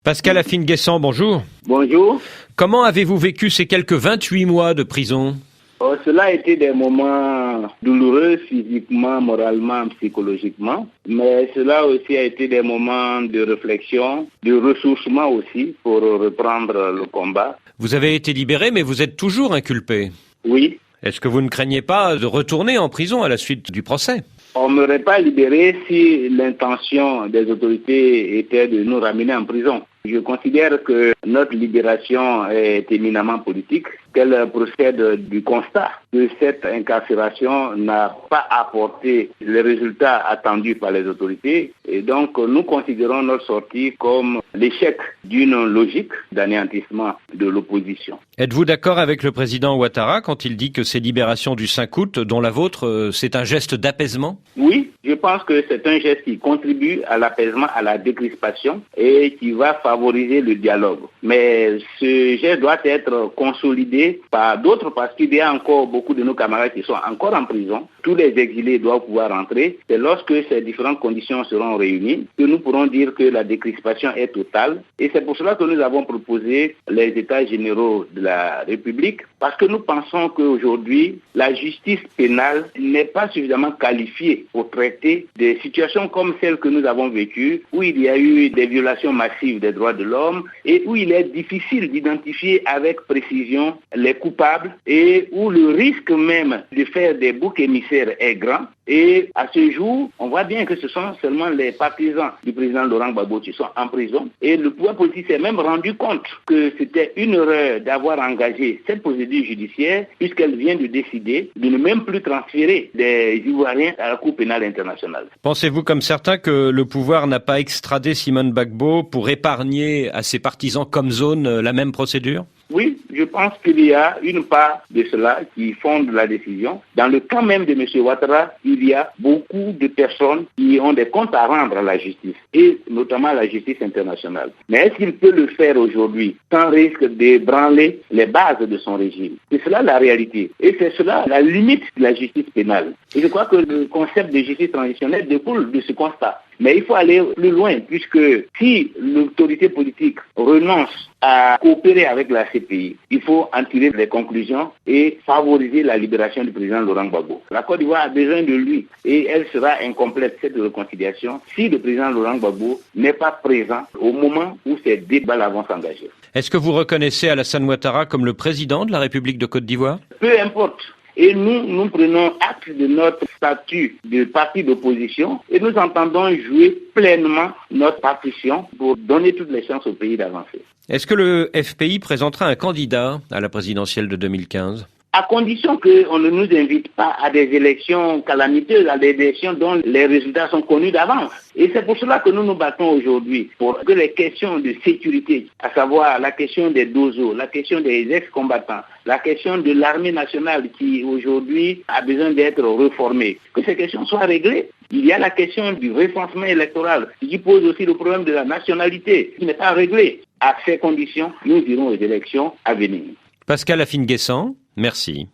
Pascal Afine-Guessant, bonjour. Bonjour. Comment avez-vous vécu ces quelques 28 mois de prison ? Cela a été des moments douloureux physiquement, moralement, psychologiquement, mais cela aussi a été des moments de réflexion, de ressourcement aussi pour reprendre le combat. Vous avez été libéré, mais vous êtes toujours inculpé. Oui. Est-ce que vous ne craignez pas de retourner en prison à la suite du procès ? On ne m'aurait pas libéré si l'intention des autorités était de nous ramener en prison. Je considère que notre libération est éminemment politique, qu'elle procède du constat que cette incarcération n'a pas apporté les résultats attendus par les autorités. Et donc, nous considérons notre sortie comme l'échec d'une logique d'anéantissement de l'opposition. Êtes-vous d'accord avec le président Ouattara quand il dit que ces libérations du 5 août, dont la vôtre, c'est un geste d'apaisement ? Oui, je pense que c'est un geste qui contribue à l'apaisement, à la décrispation et qui va favoriser le dialogue. Mais ce geste doit être consolidé par d'autres parce qu'il y a encore beaucoup de nos camarades qui sont encore en prison. Tous les exilés doivent pouvoir rentrer. C'est lorsque ces différentes conditions seront réunies que nous pourrons dire que la décrispation est totale. Et c'est pour cela que nous avons proposé les États généraux de la République parce que nous pensons qu'aujourd'hui, la justice pénale n'est pas suffisamment qualifiée pour traiter des situations comme celles que nous avons vécues, où il y a eu des violations massives des droits de l'homme et où il est difficile d'identifier avec précision les coupables et où le risque même de faire des boucs émissaires est grand. Et à ce jour, on voit bien que ce sont seulement les partisans du président Laurent Gbagbo qui sont en prison. Et le pouvoir politique s'est même rendu compte que c'était une erreur d'avoir engagé cette procédure judiciaire puisqu'elle vient de décider de ne même plus transférer des Ivoiriens à la Cour pénale internationale. Pensez-vous comme certains que le pouvoir n'a pas extradé Simone Gbagbo pour épargner à ses partisans comme zone la même procédure ? Oui, je pense qu'il y a une part de cela qui fonde la décision. Dans le cas même de M. Ouattara, il y a beaucoup de personnes qui ont des comptes à rendre à la justice, et notamment à la justice internationale. Mais est-ce qu'il peut le faire aujourd'hui sans risque d'ébranler les bases de son régime ? C'est cela la réalité. Et c'est cela la limite de la justice pénale. Et je crois que le concept de justice transitionnelle découle de ce constat. Mais il faut aller plus loin, puisque si l'autorité politique renonce à coopérer avec la CPI, il faut en tirer les conclusions et favoriser la libération du président Laurent Gbagbo. La Côte d'Ivoire a besoin de lui et elle sera incomplète, cette réconciliation, si le président Laurent Gbagbo n'est pas présent au moment où ces débats vont s'engager. Est-ce que vous reconnaissez Alassane Ouattara comme le président de la République de Côte d'Ivoire ? Peu importe. Et nous prenons acte de notre statut de parti d'opposition et nous entendons jouer pleinement notre partition pour donner toutes les chances au pays d'avancer. Est-ce que le FPI présentera un candidat à la présidentielle de 2015 ? À condition qu'on ne nous invite pas à des élections calamiteuses, à des élections dont les résultats sont connus d'avance. Et c'est pour cela que nous nous battons aujourd'hui, pour que les questions de sécurité, à savoir la question des dozos, la question des ex-combattants, la question de l'armée nationale qui aujourd'hui a besoin d'être réformée, que ces questions soient réglées. Il y a la question du recensement électoral qui pose aussi le problème de la nationalité qui n'est pas réglée. À ces conditions, nous irons aux élections à venir. Pascal Afine-Guessant, merci.